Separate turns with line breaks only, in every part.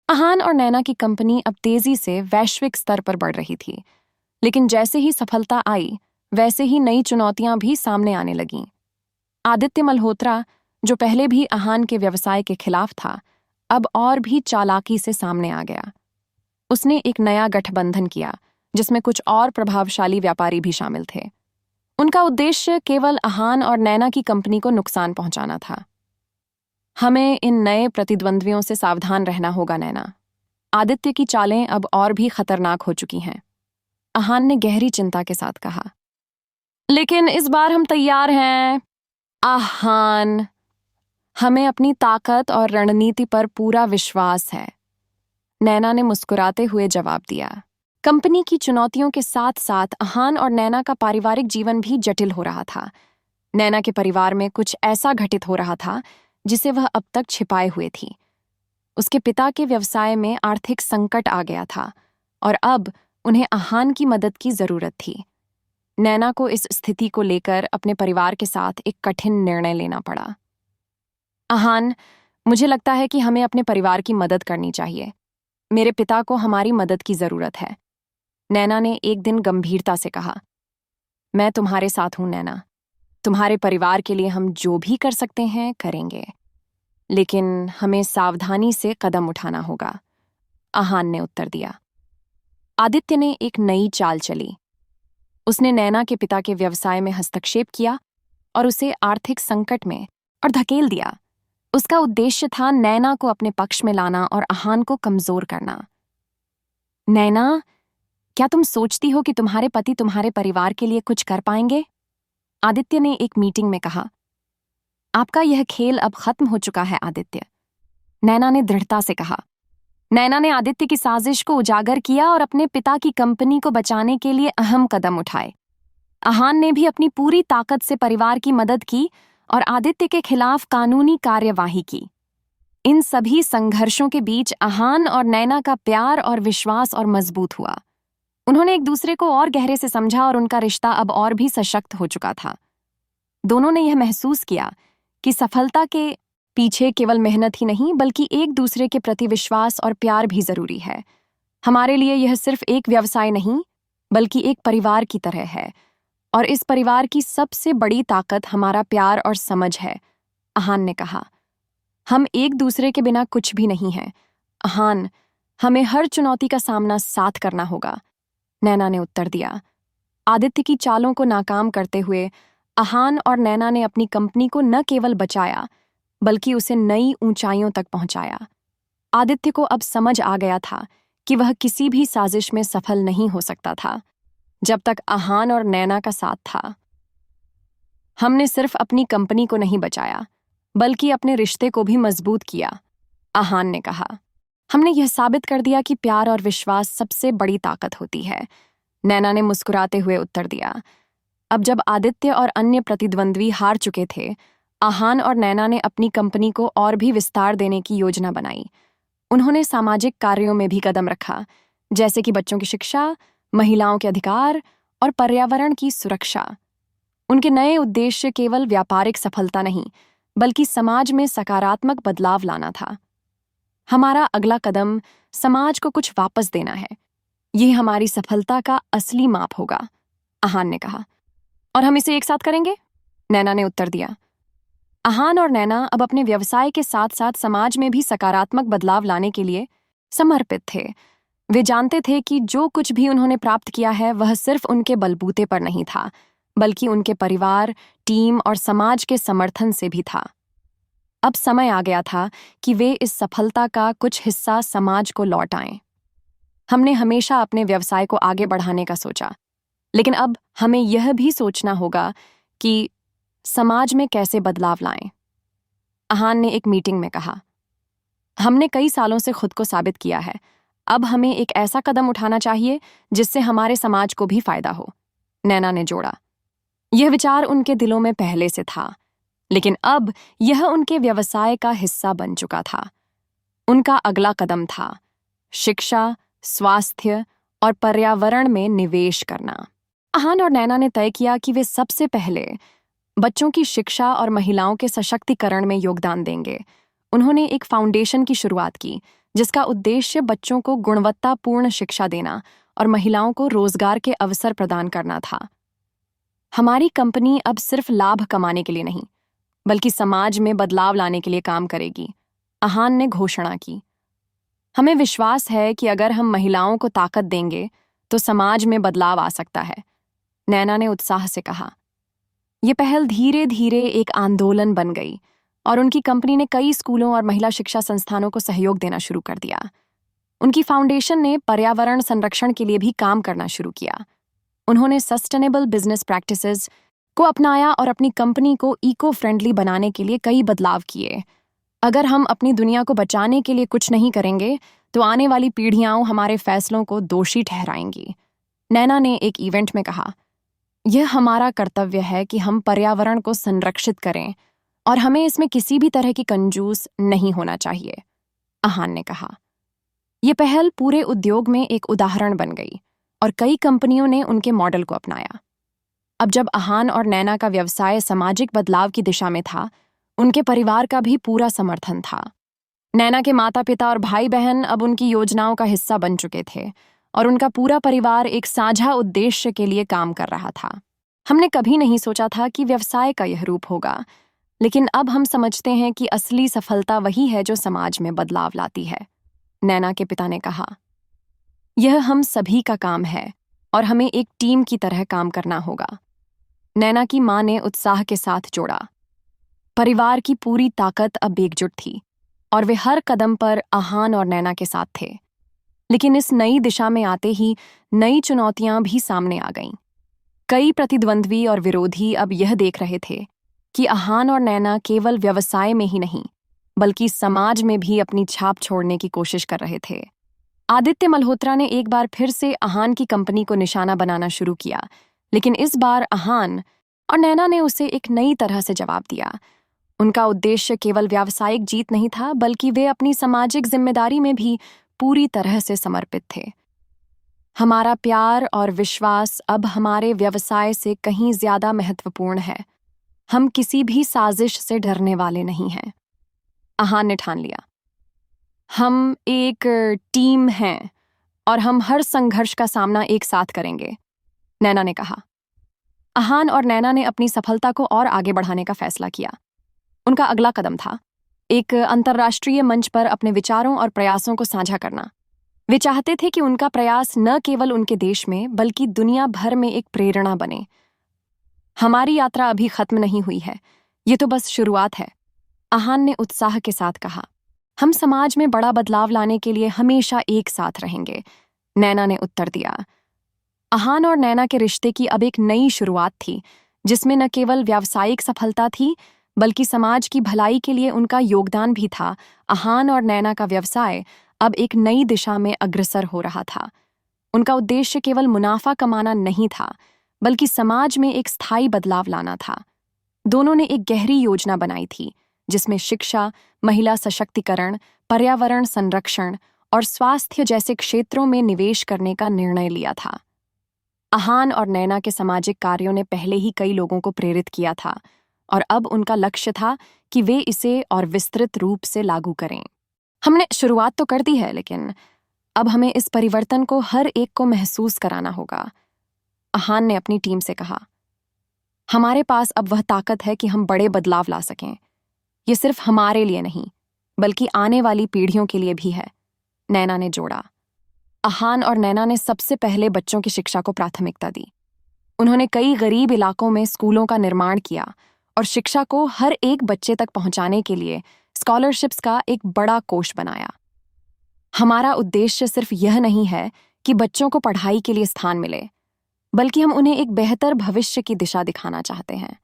अहान और नैना की कंपनी अब तेजी से वैश्विक स्तर पर बढ़ रही थी, लेकिन जैसे ही सफलता आई, वैसे ही नई चुनौतियां भी सामने आने लगीं। आदित्य मल्होत्रा, जो पहले भी अहान के व्यवसाय के खिलाफ था, अब और भी चालाकी से सामने आ गया। उसने एक नया गठबंधन किया, जिसमें कुछ और प्रभावशाली व्यापारी भी शामिल थे। उनका उद्देश्य केवल अहान और नैना की कंपनी को नुकसान पहुंचाना था। हमें इन नए प्रतिद्वंद्वियों से सावधान रहना होगा, नैना। आदित्य की चालें अब और भी खतरनाक हो चुकी हैं, अहान ने गहरी चिंता के साथ कहा। लेकिन इस बार हम तैयार हैं, अहान। हमें अपनी ताकत और रणनीति पर पूरा विश्वास है, नैना ने मुस्कुराते हुए जवाब दिया। कंपनी की चुनौतियों के साथ साथ अहान और नैना का पारिवारिक जीवन भी जटिल हो रहा था। नैना के परिवार में कुछ ऐसा घटित हो रहा था जिसे वह अब तक छिपाए हुए थी। उसके पिता के व्यवसाय में आर्थिक संकट आ गया था और अब उन्हें अहान की मदद की जरूरत थी। नैना को इस स्थिति को लेकर अपने परिवार के साथ एक कठिन निर्णय लेना पड़ा। अहान, मुझे लगता है कि हमें अपने परिवार की मदद करनी चाहिए। मेरे पिता को हमारी मदद की जरूरत है, नैना ने एक दिन गंभीरता से कहा। मैं तुम्हारे साथ हूं, नैना। तुम्हारे परिवार के लिए हम जो भी कर सकते हैं करेंगे, लेकिन हमें सावधानी से कदम उठाना होगा, अहान ने उत्तर दिया। आदित्य ने एक नई चाल चली। उसने नैना के पिता के व्यवसाय में हस्तक्षेप किया और उसे आर्थिक संकट में और धकेल दिया। उसका उद्देश्य था नैना को अपने पक्ष में लाना और अहान को कमजोर करना। नैना, क्या तुम सोचती हो कि तुम्हारे पति तुम्हारे परिवार के लिए कुछ कर पाएंगे? आदित्य ने एक मीटिंग में कहा। आपका यह खेल अब खत्म हो चुका है, आदित्य, नैना ने दृढ़ता से कहा। नैना ने आदित्य की साजिश को उजागर किया और अपने पिता की कंपनी को बचाने के लिए अहम कदम उठाए। अहान ने भी अपनी पूरी ताकत से परिवार की मदद की और आदित्य के खिलाफ कानूनी कार्यवाही की। इन सभी संघर्षों के बीच अहान और नैना का प्यार और विश्वास और मजबूत हुआ। उन्होंने एक दूसरे को और गहरे से समझा और उनका रिश्ता अब और भी सशक्त हो चुका था। दोनों ने यह महसूस किया कि सफलता के पीछे केवल मेहनत ही नहीं, बल्कि एक दूसरे के प्रति विश्वास और प्यार भी जरूरी है। हमारे लिए यह सिर्फ एक व्यवसाय नहीं, बल्कि एक परिवार की तरह है, और इस परिवार की सबसे बड़ी ताकत हमारा प्यार और समझ है, अहान ने कहा। हम एक दूसरे के बिना कुछ भी नहीं हैं, अहान। हमें हर चुनौती का सामना साथ करना होगा, नैना ने उत्तर दिया। आदित्य की चालों को नाकाम करते हुए अहान और नैना ने अपनी कंपनी को न केवल बचाया, बल्कि उसे नई ऊंचाइयों तक पहुंचाया। आदित्य को अब समझ आ गया था कि वह किसी भी साजिश में सफल नहीं हो सकता था जब तक अहान और नैना का साथ था। हमने सिर्फ अपनी कंपनी को नहीं बचाया, बल्कि अपने रिश्ते को भी मजबूत किया, अहान ने कहा। हमने यह साबित कर दिया कि प्यार और विश्वास सबसे बड़ी ताकत होती है, नैना ने मुस्कुराते हुए उत्तर दिया। अब जब आदित्य और अन्य प्रतिद्वंद्वी हार चुके थे, अहान और नैना ने अपनी कंपनी को और भी विस्तार देने की योजना बनाई। उन्होंने सामाजिक कार्यों में भी कदम रखा, जैसे कि बच्चों की शिक्षा, महिलाओं के अधिकार और पर्यावरण की सुरक्षा। उनके नए उद्देश्य केवल व्यापारिक सफलता नहीं, बल्कि समाज में सकारात्मक बदलाव लाना था। हमारा अगला कदम समाज को कुछ वापस देना है। यह हमारी सफलता का असली माप होगा, अहान ने कहा। और हम इसे एक साथ करेंगे, नैना ने उत्तर दिया। अहान और नैना अब अपने व्यवसाय के साथ साथ समाज में भी सकारात्मक बदलाव लाने के लिए समर्पित थे। वे जानते थे कि जो कुछ भी उन्होंने प्राप्त किया है वह सिर्फ उनके बलबूते पर नहीं था, बल्कि उनके परिवार, टीम और समाज के समर्थन से भी था। अब समय आ गया था कि वे इस सफलता का कुछ हिस्सा समाज को लौटाएं। हमने हमेशा अपने व्यवसाय को आगे बढ़ाने का सोचा, लेकिन अब हमें यह भी सोचना होगा कि समाज में कैसे बदलाव लाएं, अहान ने एक मीटिंग में कहा। हमने कई सालों से खुद को साबित किया है, अब हमें एक ऐसा कदम उठाना चाहिए जिससे हमारे समाज को भी फायदा हो, नैना ने जोड़ा। यह विचार उनके दिलों में पहले से था, लेकिन अब यह उनके व्यवसाय का हिस्सा बन चुका था। उनका अगला कदम था शिक्षा, स्वास्थ्य और पर्यावरण में निवेश करना। अहान और नैना ने तय किया कि वे सबसे पहले बच्चों की शिक्षा और महिलाओं के सशक्तिकरण में योगदान देंगे। उन्होंने एक फाउंडेशन की शुरुआत की जिसका उद्देश्य बच्चों को गुणवत्तापूर्ण शिक्षा देना और महिलाओं को रोजगार के अवसर प्रदान करना था। हमारी कंपनी अब सिर्फ लाभ कमाने के लिए नहीं, बल्कि समाज में बदलाव लाने के लिए काम करेगी, आहान ने घोषणा की। हमें विश्वास है कि अगर हम महिलाओं को ताकत देंगे तो समाज में बदलाव आ सकता है, नैना ने उत्साह से कहा। यह पहल धीरे धीरे एक आंदोलन बन गई और उनकी कंपनी ने कई स्कूलों और महिला शिक्षा संस्थानों को सहयोग देना शुरू कर दिया। उनकी फाउंडेशन ने पर्यावरण संरक्षण के लिए भी काम करना शुरू किया। उन्होंने सस्टेनेबल बिजनेस प्रैक्टिसेस को अपनाया और अपनी कंपनी को इको फ्रेंडली बनाने के लिए कई बदलाव किए। अगर हम अपनी दुनिया को बचाने के लिए कुछ नहीं करेंगे तो आने वाली पीढ़ियां हमारे फैसलों को दोषी ठहराएंगी, नैना ने एक इवेंट में कहा। यह हमारा कर्तव्य है कि हम पर्यावरण को संरक्षित करें और हमें इसमें किसी भी तरह की कंजूस नहीं होना चाहिए, आहान ने कहा। यह पहल पूरे उद्योग में एक उदाहरण बन गई और कई कंपनियों ने उनके मॉडल को अपनाया। अब जब आहान और नैना का व्यवसाय सामाजिक बदलाव की दिशा में था, उनके परिवार का भी पूरा समर्थन था। नैना के माता पिता और भाई बहन अब उनकी योजनाओं का हिस्सा बन चुके थे और उनका पूरा परिवार एक साझा उद्देश्य के लिए काम कर रहा था। हमने कभी नहीं सोचा था कि व्यवसाय का यह रूप होगा, लेकिन अब हम समझते हैं कि असली सफलता वही है जो समाज में बदलाव लाती है, नैना के पिता ने कहा। यह हम सभी का काम है और हमें एक टीम की तरह काम करना होगा, नैना की मां ने उत्साह के साथ जोड़ा। परिवार की पूरी ताकत अब एकजुट थी और वे हर कदम पर आहान और नैना के साथ थे। लेकिन इस नई दिशा में आते ही नई चुनौतियां भी सामने आ गईं। कई प्रतिद्वंद्वी और विरोधी अब यह देख रहे थे कि आहान और नैना केवल व्यवसाय में ही नहीं, बल्कि समाज में भी अपनी छाप छोड़ने की कोशिश कर रहे थे। आदित्य मल्होत्रा ने एक बार फिर से आहान की कंपनी को निशाना बनाना शुरू किया, लेकिन इस बार आहान और नैना ने उसे एक नई तरह से जवाब दिया। उनका उद्देश्य केवल व्यावसायिक जीत नहीं था, बल्कि वे अपनी सामाजिक जिम्मेदारी में भी पूरी तरह से समर्पित थे। हमारा प्यार और विश्वास अब हमारे व्यवसाय से कहीं ज्यादा महत्वपूर्ण है। हम किसी भी साजिश से डरने वाले नहीं हैं, आहान ने ठान लिया। हम एक टीम हैं और हम हर संघर्ष का सामना एक साथ करेंगे, नैना ने कहा। आहान और नैना ने अपनी सफलता को और आगे बढ़ाने का फैसला किया। उनका अगला कदम था एक अंतर्राष्ट्रीय मंच पर अपने विचारों और प्रयासों को साझा करना। वे चाहते थे कि उनका प्रयास न केवल उनके देश में बल्कि दुनिया भर में एक प्रेरणा बने। हमारी यात्रा अभी खत्म नहीं हुई है, ये तो बस शुरुआत है, आहान ने उत्साह के साथ कहा। हम समाज में बड़ा बदलाव लाने के लिए हमेशा एक साथ रहेंगे, नैना ने उत्तर दिया। आहान और नैना के रिश्ते की अब एक नई शुरुआत थी, जिसमें न केवल व्यावसायिक सफलता थी बल्कि समाज की भलाई के लिए उनका योगदान भी था। आहान और नैना का व्यवसाय अब एक नई दिशा में अग्रसर हो रहा था। उनका उद्देश्य केवल मुनाफा कमाना नहीं था, बल्कि समाज में एक स्थायी बदलाव लाना था। दोनों ने एक गहरी योजना बनाई थी, जिसमें शिक्षा, महिला सशक्तिकरण, पर्यावरण संरक्षण और स्वास्थ्य जैसे क्षेत्रों में निवेश करने का निर्णय लिया था। आहान और नैना के सामाजिक कार्यों ने पहले ही कई लोगों को प्रेरित किया था और अब उनका लक्ष्य था कि वे इसे और विस्तृत रूप से लागू करें। हमने शुरुआत तो कर दी है, लेकिन अब हमें इस परिवर्तन को हर एक को महसूस कराना होगा, आहान ने अपनी टीम से कहा। हमारे पास अब वह ताकत है कि हम बड़े बदलाव ला सकें। ये सिर्फ हमारे लिए नहीं, बल्कि आने वाली पीढ़ियों के लिए भी है, नैना ने जोड़ा। आहान और नैना ने सबसे पहले बच्चों की शिक्षा को प्राथमिकता दी। उन्होंने कई गरीब इलाकों में स्कूलों का निर्माण किया और शिक्षा को हर एक बच्चे तक पहुंचाने के लिए स्कॉलरशिप्स का एक बड़ा कोष बनाया। हमारा उद्देश्य सिर्फ यह नहीं है कि बच्चों को पढ़ाई के लिए स्थान मिले, बल्कि हम उन्हें एक बेहतर भविष्य की दिशा दिखाना चाहते हैं,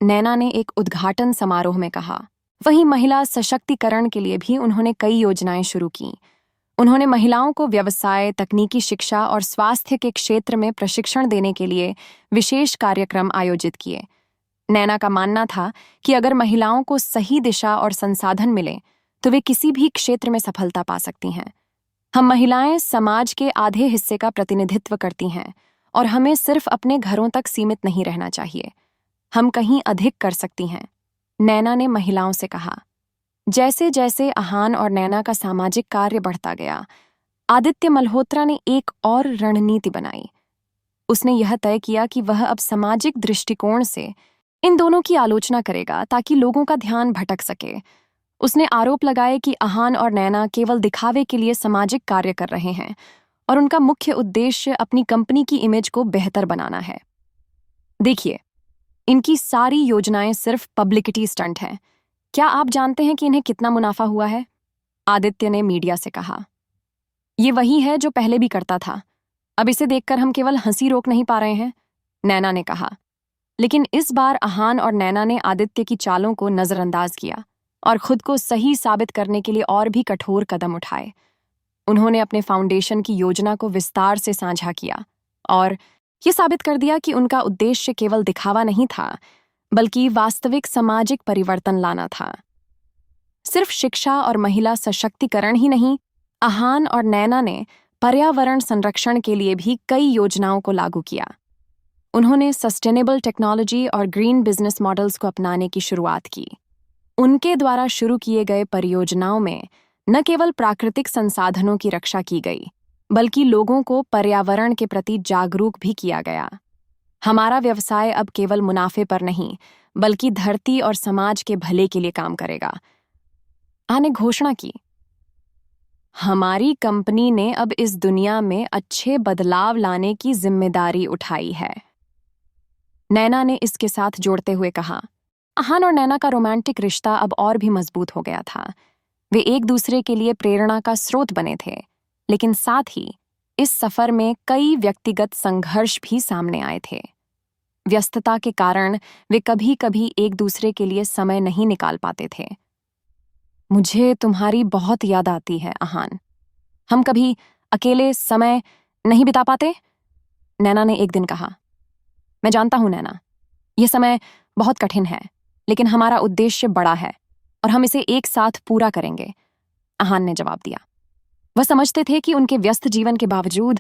नैना ने एक उद्घाटन समारोह में कहा। वहीं महिला सशक्तिकरण के लिए भी उन्होंने कई योजनाएं शुरू की। उन्होंने महिलाओं को व्यवसाय, तकनीकी शिक्षा और स्वास्थ्य के क्षेत्र में प्रशिक्षण देने के लिए विशेष कार्यक्रम आयोजित किए। नैना का मानना था कि अगर महिलाओं को सही दिशा और संसाधन मिले तो वे किसी भी क्षेत्र में सफलता पा सकती हैं। हम महिलाएं समाज के आधे हिस्से का प्रतिनिधित्व करती हैं और हमें सिर्फ अपने घरों तक सीमित नहीं रहना चाहिए। हम कहीं अधिक कर सकती हैं, नैना ने महिलाओं से कहा। जैसे जैसे आहान और नैना का सामाजिक कार्य बढ़ता गया, आदित्य मल्होत्रा ने एक और रणनीति बनाई। उसने यह तय किया कि वह अब सामाजिक दृष्टिकोण से इन दोनों की आलोचना करेगा ताकि लोगों का ध्यान भटक सके। उसने आरोप लगाए कि आहान और नैना केवल दिखावे के लिए सामाजिक कार्य कर रहे हैं और उनका मुख्य उद्देश्य अपनी कंपनी की इमेज को बेहतर बनाना है। देखिए, इनकी सारी योजनाएं सिर्फ पब्लिसिटी स्टंट हैं। क्या आप जानते हैं कि इन्हें कितना मुनाफा हुआ है? आदित्य ने मीडिया से कहा। ये वही है जो पहले भी करता था। अब इसे देखकर हम केवल हंसी रोक नहीं पा रहे हैं, नैना ने कहा। लेकिन इस बार आहान और नैना ने आदित्य की चालों को नजरअंदाज किया और खुद को सही साबित करने के लिए और भी कठोर कदम उठाए। उन्होंने अपने फाउंडेशन की योजना को विस्तार से साझा किया और ये साबित कर दिया कि उनका उद्देश्य केवल दिखावा नहीं था, बल्कि वास्तविक सामाजिक परिवर्तन लाना था। सिर्फ शिक्षा और महिला सशक्तिकरण ही नहीं, आहान और नैना ने पर्यावरण संरक्षण के लिए भी कई योजनाओं को लागू किया। उन्होंने सस्टेनेबल टेक्नोलॉजी और ग्रीन बिजनेस मॉडल्स को अपनाने की शुरुआत की। उनके द्वारा शुरू किए गए परियोजनाओं में न केवल प्राकृतिक संसाधनों की रक्षा की गई, बल्कि लोगों को पर्यावरण के प्रति जागरूक भी किया गया। हमारा व्यवसाय अब केवल मुनाफे पर नहीं, बल्कि धरती और समाज के भले के लिए काम करेगा, आने घोषणा की। हमारी कंपनी ने अब इस दुनिया में अच्छे बदलाव लाने की जिम्मेदारी उठाई है, नैना ने इसके साथ जोड़ते हुए कहा। आहान और नैना का रोमांटिक रिश्ता अब और भी मजबूत हो गया था। वे एक दूसरे के लिए प्रेरणा का स्रोत बने थे, लेकिन साथ ही इस सफर में कई व्यक्तिगत संघर्ष भी सामने आए थे। व्यस्तता के कारण वे कभी-कभी एक दूसरे के लिए समय नहीं निकाल पाते थे। मुझे तुम्हारी बहुत याद आती है, आहान। हम कभी अकेले समय नहीं बिता पाते, नैना ने एक दिन कहा। मैं जानता हूं नैना, यह समय बहुत कठिन है, लेकिन हमारा उद्देश्य बड़ा है और हम इसे एक साथ पूरा करेंगे, आहान ने जवाब दिया। वह समझते थे कि उनके व्यस्त जीवन के बावजूद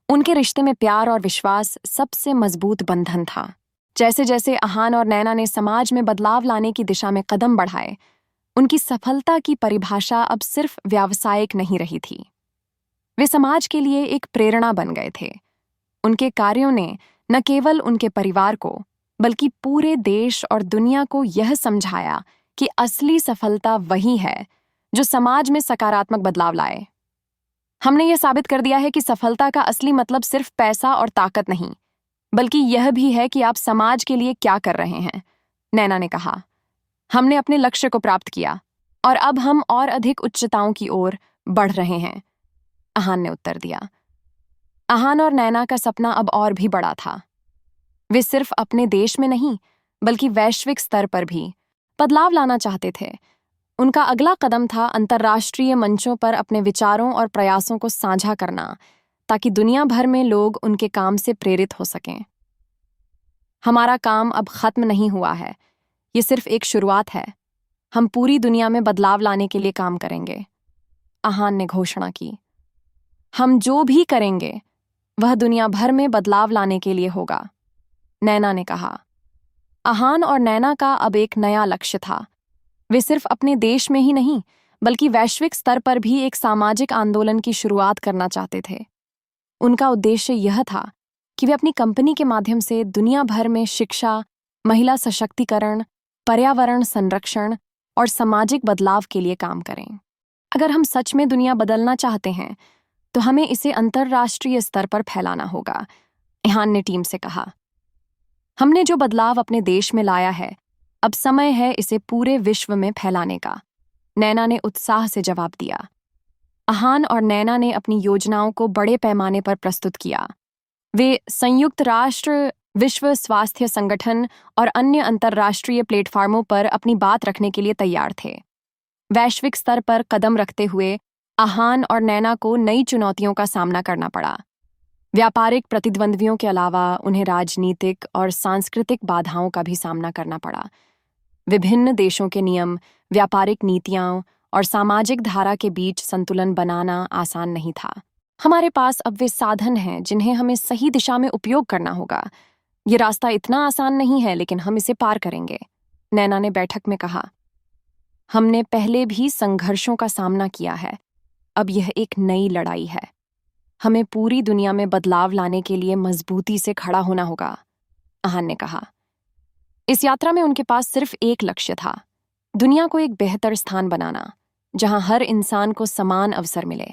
उनके रिश्ते में प्यार और विश्वास सबसे मजबूत बंधन था। जैसे जैसे आहान और नैना ने समाज में बदलाव लाने की दिशा में कदम बढ़ाए, उनकी सफलता की परिभाषा अब सिर्फ व्यावसायिक नहीं रही थी। वे समाज के लिए एक प्रेरणा बन गए थे। उनके कार्यों ने न केवल उनके परिवार को, बल्कि पूरे देश और दुनिया को यह समझाया कि असली सफलता वही है जो समाज में सकारात्मक बदलाव लाए। हमने यह साबित कर दिया है कि सफलता का असली मतलब सिर्फ पैसा और ताकत नहीं, बल्कि यह भी है कि आप समाज के लिए क्या कर रहे हैं, नैना ने कहा। हमने अपने लक्ष्य को प्राप्त किया और अब हम और अधिक उच्चताओं की ओर बढ़ रहे हैं, आहान ने उत्तर दिया। आहान और नैना का सपना अब और भी बड़ा था। वे सिर्फ अपने देश में नहीं, बल्कि वैश्विक स्तर पर भी बदलाव लाना चाहते थे। उनका अगला कदम था अंतर्राष्ट्रीय मंचों पर अपने विचारों और प्रयासों को साझा करना, ताकि दुनिया भर में लोग उनके काम से प्रेरित हो सकें। हमारा काम अब खत्म नहीं हुआ है, ये सिर्फ एक शुरुआत है। हम पूरी दुनिया में बदलाव लाने के लिए काम करेंगे, आहान ने घोषणा की। हम जो भी करेंगे वह दुनिया भर में बदलाव लाने के लिए होगा, नैना ने कहा। आहान और नैना का अब एक नया लक्ष्य था। वे सिर्फ अपने देश में ही नहीं, बल्कि वैश्विक स्तर पर भी एक सामाजिक आंदोलन की शुरुआत करना चाहते थे। उनका उद्देश्य यह था कि वे अपनी कंपनी के माध्यम से दुनिया भर में शिक्षा, महिला सशक्तिकरण, पर्यावरण संरक्षण और सामाजिक बदलाव के लिए काम करें। अगर हम सच में दुनिया बदलना चाहते हैं, तो हमें इसे अंतर्राष्ट्रीय स्तर पर फैलाना होगा, आहान ने टीम से कहा। हमने जो बदलाव अपने देश में लाया है, अब समय है इसे पूरे विश्व में फैलाने का, नैना ने उत्साह से जवाब दिया। आहान और नैना ने अपनी योजनाओं को बड़े पैमाने पर प्रस्तुत किया। वे संयुक्त राष्ट्र, विश्व स्वास्थ्य संगठन और अन्य अंतर्राष्ट्रीय प्लेटफार्मों पर अपनी बात रखने के लिए तैयार थे। वैश्विक स्तर पर कदम रखते हुए आहान और नैना को नई चुनौतियों का सामना करना पड़ा। व्यापारिक प्रतिद्वंद्वियों के अलावा उन्हें राजनीतिक और सांस्कृतिक बाधाओं का भी सामना करना पड़ा। विभिन्न देशों के नियम, व्यापारिक नीतियां और सामाजिक धारा के बीच संतुलन बनाना आसान नहीं था। हमारे पास अब वे साधन हैं जिन्हें हमें सही दिशा में उपयोग करना होगा। ये रास्ता इतना आसान नहीं है, लेकिन हम इसे पार करेंगे, नैना ने बैठक में कहा। हमने पहले भी संघर्षों का सामना किया है, अब यह एक नई लड़ाई है। हमें पूरी दुनिया में बदलाव लाने के लिए मजबूती से खड़ा होना होगा, आहान ने कहा। इस यात्रा में उनके पास सिर्फ एक लक्ष्य था, दुनिया को एक बेहतर स्थान बनाना, जहां हर इंसान को समान अवसर मिले।